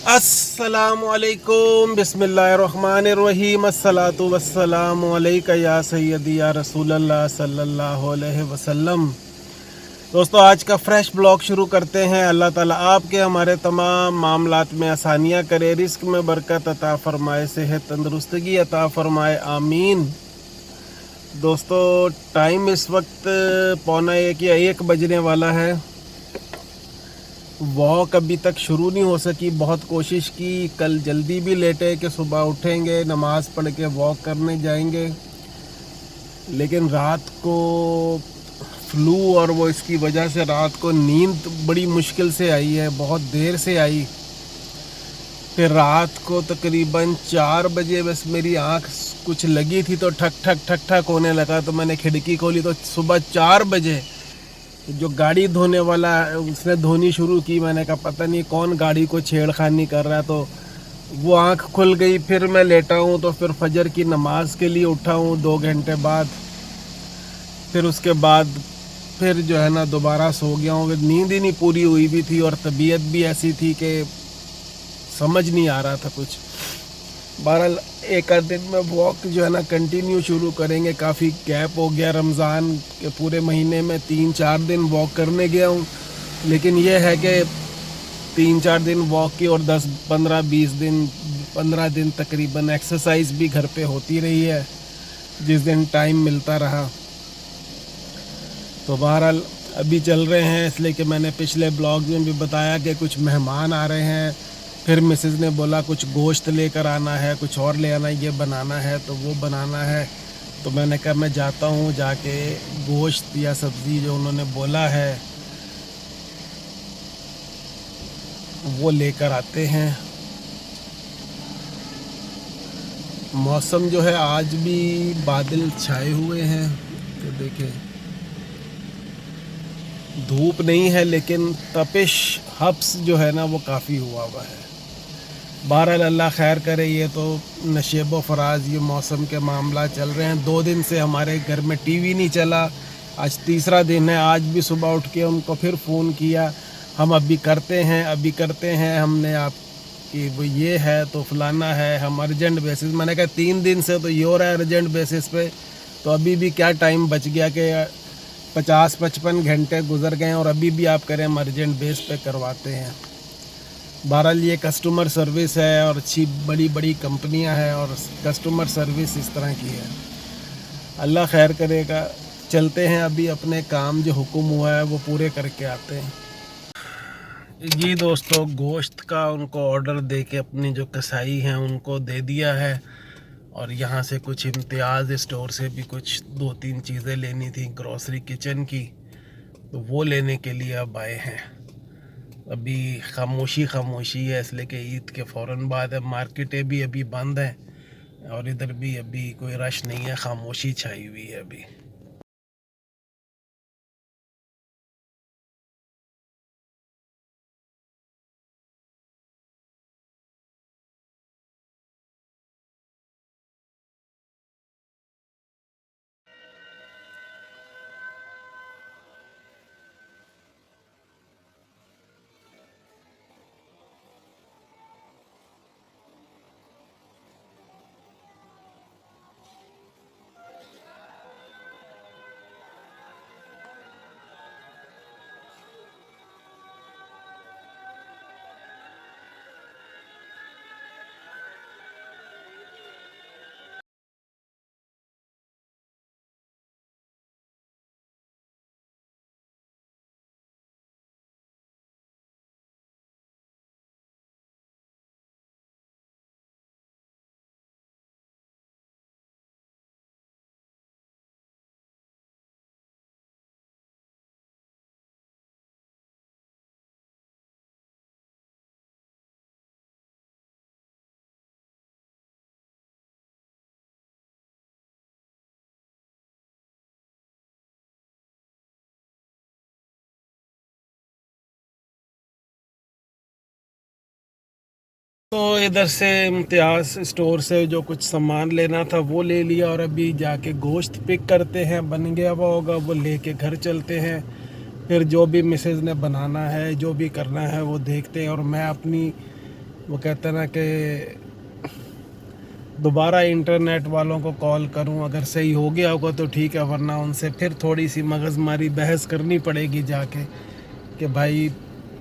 अस्सलामुअलैकुम बिस्मिल्लाहिर्रहमानिर्रहीम अस्सलातु वस्सलामु अलैका या सय्यदी या रसूलल्लाह सल्लल्लाहु अलैहि वसल्लम। दोस्तों, आज का फ्रेश ब्लॉग शुरू करते हैं। अल्लाह ताला आपके हमारे तमाम मामलात में आसानियाँ करे, रिस्क में बरकत अता फ़रमाए, सेहत तंदुरुस्तगी अता फ़रमाए, आमीन। दोस्तों, टाइम इस वक्त 12:45 या 1 बजने वाला है। वॉक अभी तक शुरू नहीं हो सकी। बहुत कोशिश की, कल जल्दी भी लेटे कि सुबह उठेंगे, नमाज़ पढ़ के वॉक करने जाएंगे, लेकिन रात को फ्लू और वो इसकी वजह से रात को नींद बड़ी मुश्किल से आई है, बहुत देर से आई। फिर रात को तकरीबन 4 बजे बस मेरी आँख कुछ लगी थी तो ठक ठक ठक ठक होने लगा, तो मैंने खिड़की खोली तो सुबह 4 बजे जो गाड़ी धोने वाला है उसने धोनी शुरू की। मैंने कहा पता नहीं कौन गाड़ी को छेड़खानी कर रहा है, तो वो आंख खुल गई। फिर मैं लेटा हूँ तो फिर फजर की नमाज के लिए उठा हूँ 2 घंटे बाद। फिर उसके बाद फिर जो है ना दोबारा सो गया हूँ। नींद ही नहीं पूरी हुई भी थी और तबीयत भी ऐसी थी कि समझ नहीं आ रहा था कुछ। बहरहाल एक आध दिन में वॉक जो है ना कंटिन्यू शुरू करेंगे। काफ़ी गैप हो गया, रमज़ान के पूरे महीने में 3-4 दिन वॉक करने गया हूँ, लेकिन यह है कि 3-4 दिन वॉक की और 10-15-20 दिन 15 दिन तकरीबन एक्सरसाइज भी घर पे होती रही है जिस दिन टाइम मिलता रहा। तो बहरहाल अभी चल रहे हैं, इसलिए कि मैंने पिछले ब्लॉग में भी बताया कि कुछ मेहमान आ रहे हैं। फिर मिसेज़ ने बोला कुछ गोश्त लेकर आना है, कुछ और ले आना, ये बनाना है तो वो बनाना है। तो मैंने कहा मैं जाता हूँ, जाके गोश्त या सब्ज़ी जो उन्होंने बोला है वो लेकर आते हैं। मौसम जो है आज भी बादल छाए हुए हैं, तो देखें धूप नहीं है, लेकिन तपिश हब्स जो है ना वो काफ़ी हुआ हुआ है। बहरहाल अल्लाह खैर करे। ये तो नशेब व फराज ये मौसम के मामला चल रहे हैं। 2 दिन से हमारे घर में टीवी नहीं चला, आज तीसरा दिन है। आज भी सुबह उठ के उनको फिर फ़ोन किया, हम अभी करते हैं, अभी करते हैं, हमने आपकी वो ये है तो फलाना है, हम अर्जेंट बेसिस। मैंने कहा 3 दिन से तो ये हो रहा है अर्जेंट बेसिस पे, तो अभी भी क्या टाइम बच गया कि 50-55 घंटे गुजर गए और अभी भी आप करें हम अर्जेंट बेस पे करवाते हैं। बहरहाल ये कस्टमर सर्विस है और अच्छी बड़ी बड़ी कंपनियां हैं और कस्टमर सर्विस इस तरह की है। अल्लाह खैर करेगा। चलते हैं, अभी अपने काम जो हुक्म हुआ है वो पूरे करके आते हैं। जी दोस्तों, गोश्त का उनको ऑर्डर दे के अपनी जो कसाई हैं उनको दे दिया है, और यहाँ से कुछ इम्तियाज़ स्टोर से भी कुछ 2-3 चीज़ें लेनी थी ग्रॉसरी किचन की, तो वो लेने के लिए अब आए हैं। अभी खामोशी है, इसलिए कि ईद के फ़ौरन बाद है, मार्केटें भी अभी बंद हैं और इधर भी अभी कोई रश नहीं है, खामोशी छाई हुई है अभी। तो इधर से इम्तियाज़ स्टोर से जो कुछ सामान लेना था वो ले लिया, और अभी जाके गोश्त पिक करते हैं, बन गया हुआ होगा वो लेके घर चलते हैं। फिर जो भी मिसेज़ ने बनाना है, जो भी करना है वो देखते हैं, और मैं अपनी वो कहते हैं ना कि दोबारा इंटरनेट वालों को कॉल करूं, अगर सही हो गया होगा तो ठीक है, वरना उनसे फिर थोड़ी सी मगजमारी बहस करनी पड़ेगी जाके कि भाई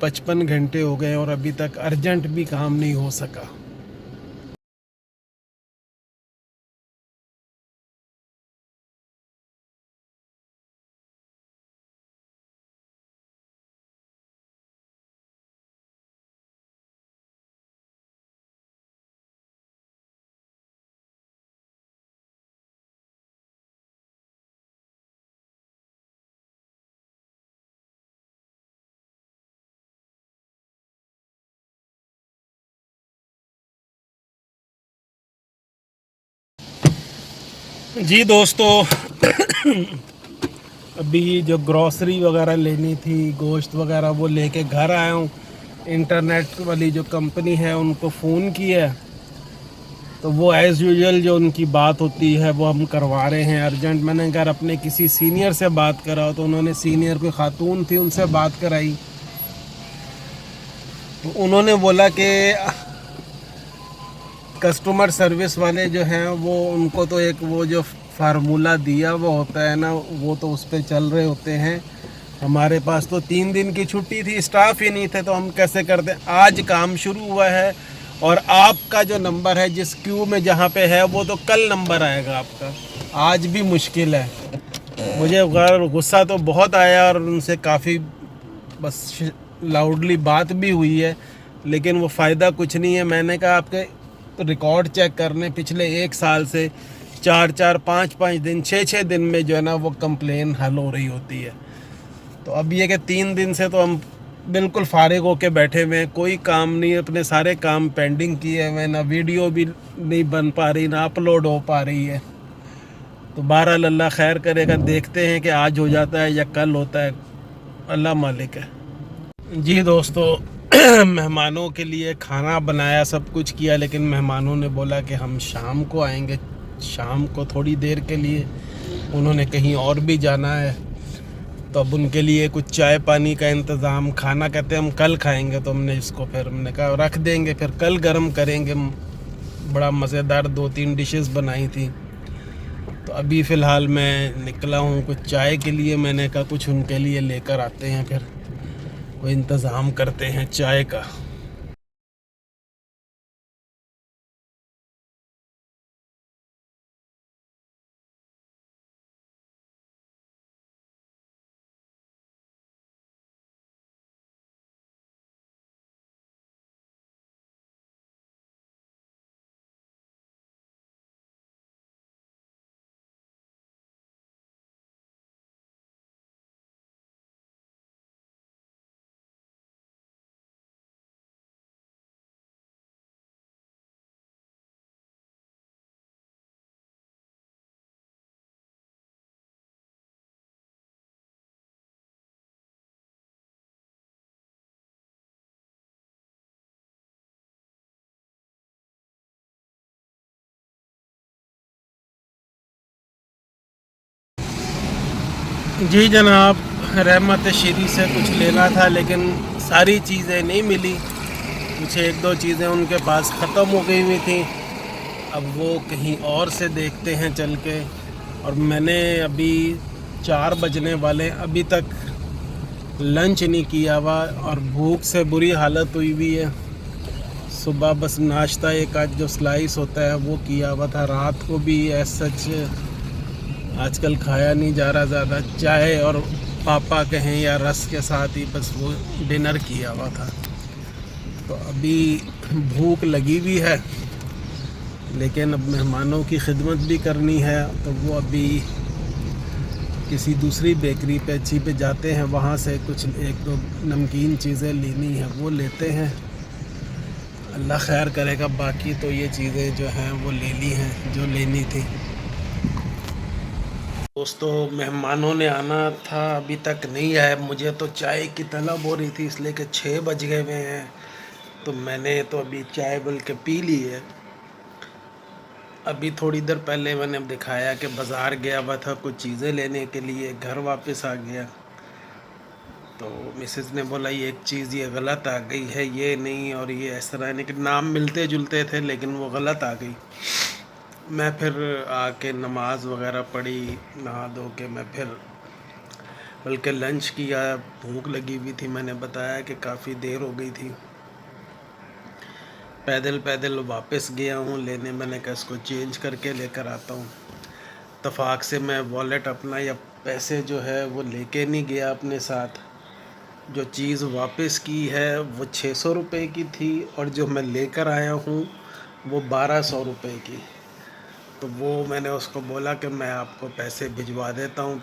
55 घंटे हो गए और अभी तक अर्जेंट भी काम नहीं हो सका। जी दोस्तों, अभी जो ग्रॉसरी वगैरह लेनी थी, गोश्त वगैरह, वो लेके घर आया हूँ। इंटरनेट वाली जो कंपनी है उनको फ़ोन किया, तो वो एज़ यूजुअल जो उनकी बात होती है वो हम करवा रहे हैं अर्जेंट। मैंने अगर अपने किसी सीनियर से बात करा तो उन्होंने, सीनियर कोई खातून थी, उनसे बात कराई तो उन्होंने बोला कि कस्टमर सर्विस वाले जो हैं वो, उनको तो एक वो जो फार्मूला दिया वो होता है ना, वो तो उस पर चल रहे होते हैं। हमारे पास तो 3 दिन की छुट्टी थी, स्टाफ ही नहीं थे, तो हम कैसे करते। आज काम शुरू हुआ है और आपका जो नंबर है जिस क्यू में जहाँ पे है वो तो कल नंबर आएगा आपका, आज भी मुश्किल है। मुझे गुस्सा तो बहुत आया और उनसे काफ़ी बस लाउडली बात भी हुई है, लेकिन वो फ़ायदा कुछ नहीं है। मैंने कहा आपके रिकॉर्ड चेक करने पिछले 1 साल से 4-4, 5-5 दिन, 6-6 दिन में जो है ना वो कंप्लेन हल हो रही होती है। तो अब ये कि 3 दिन से तो हम बिल्कुल फारिग होके बैठे हुए हैं, कोई काम नहीं, अपने सारे काम पेंडिंग किए हुए, ना वीडियो भी नहीं बन पा रही, ना अपलोड हो पा रही है। तो बहरहाल अल्लाह खैर करेगा, देखते हैं कि आज हो जाता है या कल होता है, अल्लाह मालिक है। जी दोस्तों, मेहमानों के लिए खाना बनाया, सब कुछ किया, लेकिन मेहमानों ने बोला कि हम शाम को आएंगे, शाम को थोड़ी देर के लिए, उन्होंने कहीं और भी जाना है। तो अब उनके लिए कुछ चाय पानी का इंतज़ाम, खाना कहते हैं हम कल खाएंगे, तो हमने इसको फिर हमने कहा रख देंगे, फिर कल गर्म करेंगे। बड़ा मज़ेदार 2-3 डिशेस बनाई थी। तो अभी फ़िलहाल मैं निकला हूँ कुछ चाय के लिए, मैंने कहा कुछ उनके लिए लेकर आते हैं, फिर कोई इंतज़ाम करते हैं चाय का। जी जनाब, रहमत श्री से कुछ लेना था, लेकिन सारी चीज़ें नहीं मिली। कुछ 1-2 चीज़ें उनके पास ख़त्म हो गई हुई थी। अब वो कहीं और से देखते हैं चल के। और मैंने अभी 4 बजने वाले, अभी तक लंच नहीं किया हुआ और भूख से बुरी हालत हुई हुई है। सुबह बस नाश्ता एक आध जो स्लाइस होता है वो किया हुआ था, रात को भी ऐसा सच आजकल खाया नहीं जा रहा ज़्यादा, चाय और पापा कहें या रस के साथ ही बस वो डिनर किया हुआ था। तो अभी भूख लगी हुई है, लेकिन अब मेहमानों की खिदमत भी करनी है, तो वो अभी किसी दूसरी बेकरी पे अच्छी पे जाते हैं, वहाँ से कुछ 1-2 नमकीन चीज़ें लेनी है वो लेते हैं। अल्लाह खैर करेगा, बाकी तो ये चीज़ें जो हैं वो ले ली हैं जो लेनी थी। दोस्तों, मेहमानों ने आना था, अभी तक नहीं आया। मुझे तो चाय की तलब हो रही थी, इसलिए कि 6 बज गए हुए हैं। तो मैंने तो अभी चाय बल्कि के पी ली है। अभी थोड़ी देर पहले मैंने दिखाया कि बाज़ार गया हुआ था कुछ चीज़ें लेने के लिए, घर वापस आ गया। तो मिसेज़ ने बोला ये एक चीज़ ये गलत आ गई है, ये नहीं और ये इस तरह, यानी कि नाम मिलते जुलते थे लेकिन वो गलत आ गई। मैं फिर आके नमाज़ वगैरह पढ़ी, नहा धो के मैं फिर बल्कि लंच किया। भूख लगी हुई थी, मैंने बताया कि काफ़ी देर हो गई थी। पैदल पैदल वापस गया हूँ लेने, मैंने कहा इसको चेंज करके लेकर आता हूँ। इत्तफाक से मैं वॉलेट अपना या पैसे जो है वो लेके नहीं गया अपने साथ। जो चीज़ वापस की है वो 600 रुपये की थी और जो मैं लेकर आया हूँ वो 1200 रुपये की। तो वो मैंने उसको बोला कि मैं आपको पैसे भिजवा देता हूँ,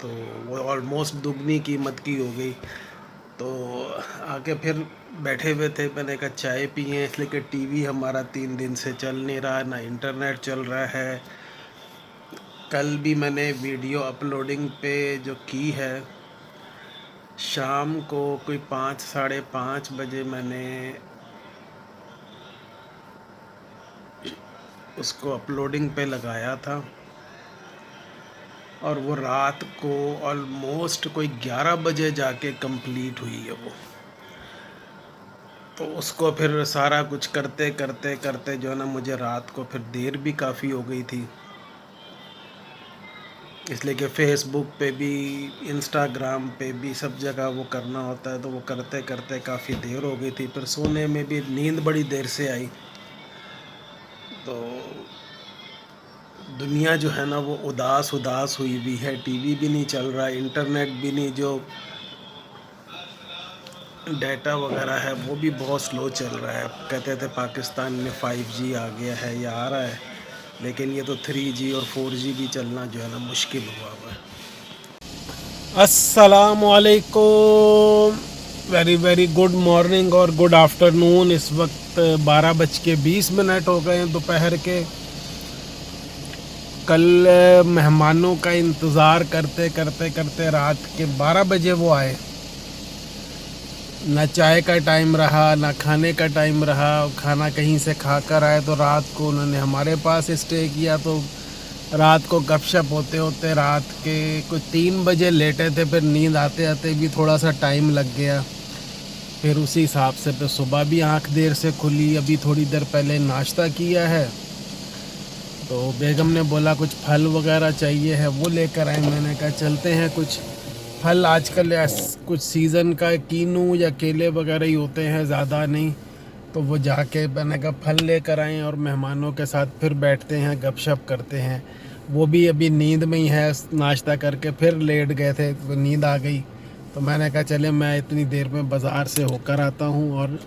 तो वो ऑलमोस्ट दुगनी कीमत की हो गई। तो आके फिर बैठे हुए थे, मैंने कहा चाय पिए, इसलिए कि टीवी हमारा 3 दिन से चल नहीं रहा, ना इंटरनेट चल रहा है। कल भी मैंने वीडियो अपलोडिंग पे जो की है, शाम को कोई 5 साढ़े 5 बजे मैंने उसको अपलोडिंग पे लगाया था और वो रात को ऑलमोस्ट कोई 11 बजे जाके कंप्लीट हुई है वो। तो उसको फिर सारा कुछ करते करते करते जो है ना, मुझे रात को फिर देर भी काफ़ी हो गई थी, इसलिए कि फ़ेसबुक पे भी, इंस्टाग्राम पे भी सब जगह वो करना होता है। तो वो करते करते काफ़ी देर हो गई थी, फिर सोने में भी नींद बड़ी देर से आई। तो दुनिया जो है ना वो उदास उदास हुई भी है, टीवी भी नहीं चल रहा, इंटरनेट भी नहीं, जो डाटा वगैरह है वो भी बहुत स्लो चल रहा है। कहते थे पाकिस्तान में 5G आ गया है या आ रहा है, लेकिन ये तो 3G और 4G भी चलना जो है ना मुश्किल हुआ हुआ है। अस्सलामुअलैकुम, वेरी वेरी गुड मॉर्निंग और गुड आफ्टरनून। इस वक्त 12:20 हो गए हैं दोपहर के। कल मेहमानों का इंतज़ार करते करते करते रात के 12 बजे वो आए। ना चाय का टाइम रहा, ना खाने का टाइम रहा। खाना कहीं से खा कर आए तो रात को उन्होंने हमारे पास स्टे किया। तो रात को गपशप होते होते रात के कुछ 3 बजे लेटे थे। फिर नींद आते आते भी थोड़ा सा टाइम लग गया। फिर उसी हिसाब से फिर सुबह भी आंख देर से खुली। अभी थोड़ी देर पहले नाश्ता किया है। तो बेगम ने बोला कुछ फल वगैरह चाहिए है, वो लेकर आए। मैंने कहा चलते हैं कुछ फल। आजकल कुछ सीज़न का कीनू या केले वगैरह ही होते हैं, ज़्यादा नहीं। तो वो जाके मैंने कहा फल लेकर आए और मेहमानों के साथ फिर बैठते हैं, गपशप करते हैं। वो भी अभी नींद में ही है, नाश्ता करके फिर लेट गए थे तो नींद आ गई। तो मैंने कहा चले मैं इतनी देर में बाज़ार से होकर आता हूँ और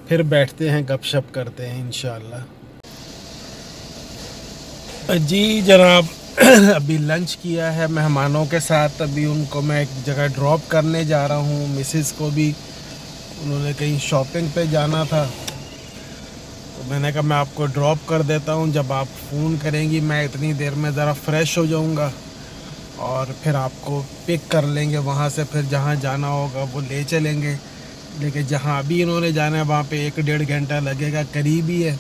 फिर बैठते हैं, गपशप करते हैं इंशाल्लाह। जी जनाब, अभी लंच किया है मेहमानों के साथ। अभी उनको मैं एक जगह ड्रॉप करने जा रहा हूँ। मिसेस को भी उन्होंने कहीं शॉपिंग पे जाना था, तो मैंने कहा मैं आपको ड्रॉप कर देता हूँ। जब आप फ़ोन करेंगी मैं इतनी देर में ज़रा फ्रेश हो जाऊँगा और फिर आपको पिक कर लेंगे वहाँ से। फिर जहाँ जाना होगा वो ले चलेंगे। लेकिन जहाँ अभी इन्होंने जाना है वहाँ पे 1 डेढ़ घंटा लगेगा, करीब ही है।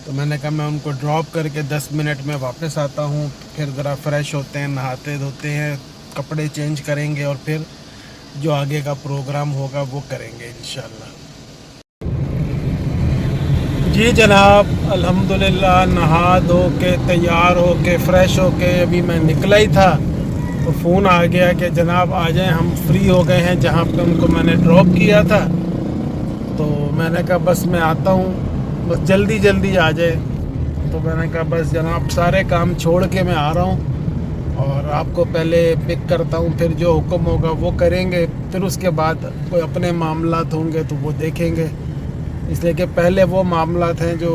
तो मैंने कहा मैं उनको ड्रॉप करके 10 मिनट में वापस आता हूँ। फिर ज़रा फ्रेश होते हैं, नहाते धोते हैं, कपड़े चेंज करेंगे और फिर जो आगे का प्रोग्राम होगा वो करेंगे इंशाल्लाह। जी जनाब, अल्हम्दुलिल्लाह नहा धो के तैयार हो के फ़्रेश हो के अभी मैं निकला ही था तो फ़ोन आ गया कि जनाब आ जाएं, हम फ्री हो गए हैं जहाँ पे उनको मैंने ड्रॉप किया था। तो मैंने कहा बस मैं आता हूँ, बस जल्दी जल्दी आ जाए। तो मैंने कहा बस जनाब सारे काम छोड़ के मैं आ रहा हूँ और आपको पहले पिक करता हूँ, फिर जो हुक्म होगा वो करेंगे। फिर उसके बाद कोई अपने मामलात होंगे तो वो देखेंगे। इसलिए कि पहले वो मामलात हैं जो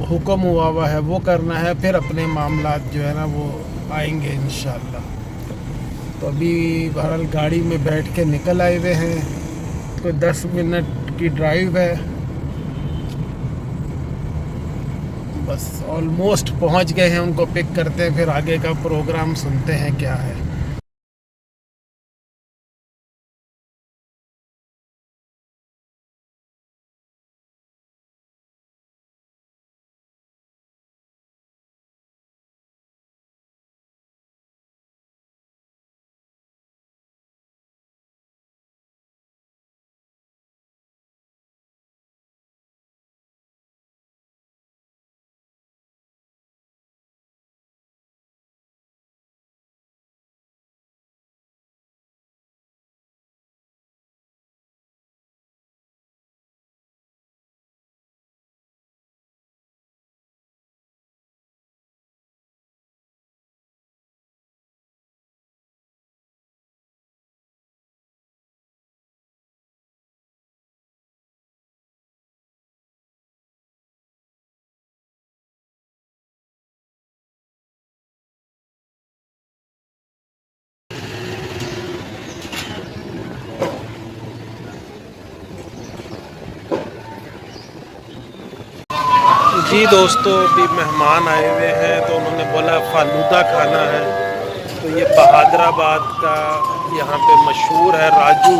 हुक्म हुआ हुआ है वो करना है, फिर अपने मामलात जो है ना वो आएंगे इंशाल्लाह। तो अभी बहरहाल गाड़ी में बैठ के निकल आए हुए हैं। कोई 10 मिनट की ड्राइव है, बस ऑलमोस्ट पहुंच गए हैं। उनको पिक करते हैं, फिर आगे का प्रोग्राम सुनते हैं क्या है। जी दोस्तों, अभी मेहमान आए हुए हैं तो उन्होंने बोला फालूदा खाना है। तो ये बहादुराबाद का यहाँ पे मशहूर है राजू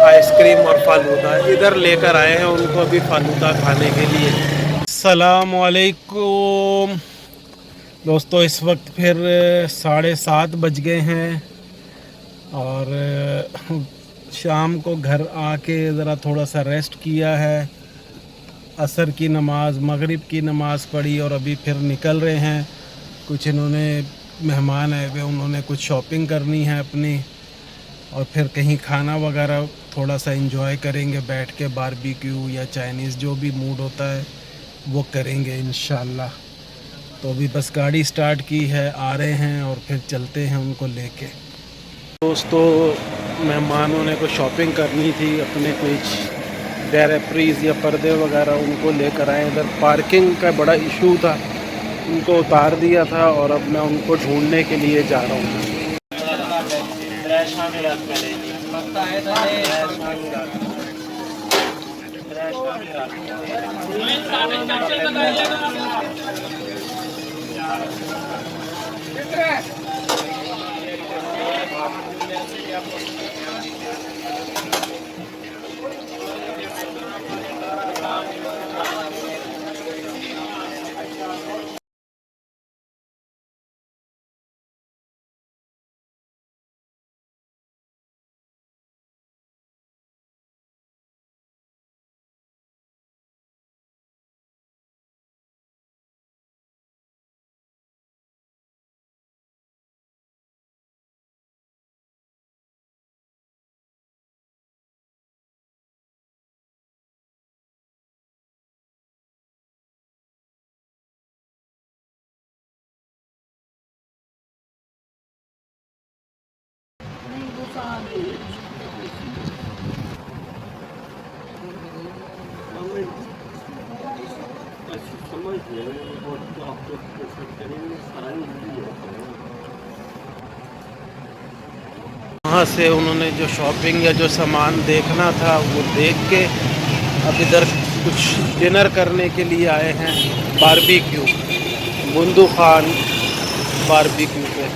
आइसक्रीम और फालूदा, इधर लेकर आए हैं उनको अभी फालूदा खाने के लिए। अस्सलाम वालेकुम दोस्तों, इस वक्त फिर 7:30 बज गए हैं और शाम को घर आके ज़रा थोड़ा सा रेस्ट किया है। असर की नमाज़, मगरिब की नमाज़ पढ़ी और अभी फिर निकल रहे हैं। कुछ इन्होंने मेहमान आए हुए, उन्होंने कुछ शॉपिंग करनी है अपनी, और फिर कहीं खाना वगैरह थोड़ा सा एंजॉय करेंगे बैठ के, बारबेक्यू या चाइनीज़ जो भी मूड होता है वो करेंगे इंशाल्लाह। तो अभी बस गाड़ी स्टार्ट की है, आ रहे हैं और फिर चलते हैं उनको लेके। दोस्तों, मेहमानों ने कुछ शॉपिंग करनी थी, अपने कुछ डायरेक्टरीज़ या पर्दे वगैरह उनको लेकर आए। इधर पार्किंग का बड़ा इशू था, उनको उतार दिया था और अब मैं उनको ढूंढने के लिए जा रहा हूँ। वहाँ से उन्होंने जो शॉपिंग या जो सामान देखना था वो देख के अब इधर कुछ डिनर करने के लिए आए हैं बारबेक्यू, बुंदू खान बारबेक्यू पे।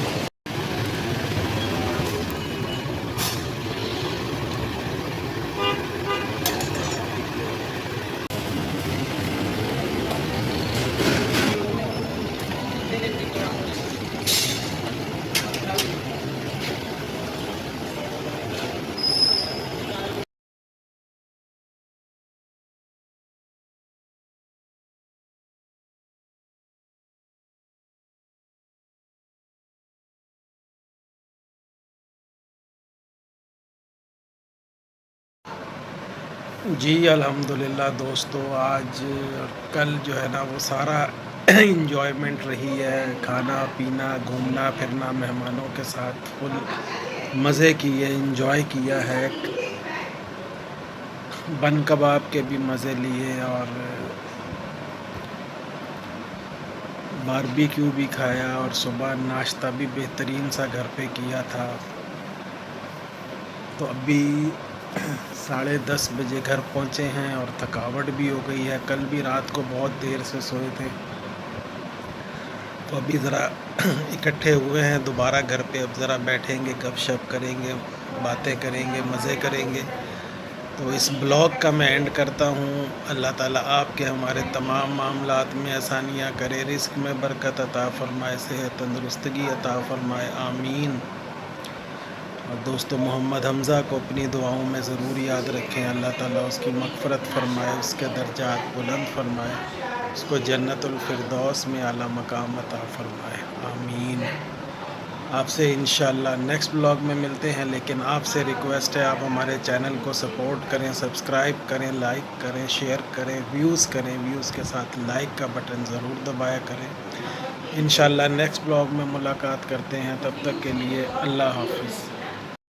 जी अल्हम्दुलिल्लाह दोस्तों, आज और कल जो है ना वो सारा इंजॉयमेंट रही है, खाना पीना घूमना फिरना, मेहमानों के साथ फुल मज़े किए, इंजॉय किया है। बन कबाब के भी मज़े लिए और बारबेक्यू भी खाया और सुबह नाश्ता भी बेहतरीन सा घर पे किया था। तो अभी 10:30 बजे घर पहुंचे हैं और थकावट भी हो गई है, कल भी रात को बहुत देर से सोए थे। तो अभी ज़रा इकट्ठे हुए हैं दोबारा घर पे, अब ज़रा बैठेंगे, गपशप करेंगे, बातें करेंगे, मज़े करेंगे। तो इस ब्लॉग का मैं एंड करता हूँ। अल्लाह ताला आपके हमारे तमाम मामलात में आसानियाँ करे, रिस्क में बरकत अता फ़रमाए, सेहत तंदुरुस्तगी अता फ़रमाए, आमीन। और दोस्तों, मोहम्मद हमज़ा को अपनी दुआओं में ज़रूर याद रखें। अल्लाह ताला उसकी मग़फ़िरत फ़रमाए, उसके दर्जात बुलंद फ़रमाए, उसको जन्नतुल फ़िरदौस में आला मकाम अता फ़रमाए, आमीन। आपसे इंशाल्लाह नेक्स्ट ब्लॉग में मिलते हैं, लेकिन आपसे रिक्वेस्ट है आप हमारे चैनल को सपोर्ट करें, सब्सक्राइब करें, लाइक करें, शेयर करें, व्यूज़ करें, व्यूज़ के साथ लाइक का बटन ज़रूर दबाया करें। इंशाल्लाह नेक्स्ट ब्लॉग में मुलाकात करते हैं, तब तक के लिए अल्लाह हाफ़िज़।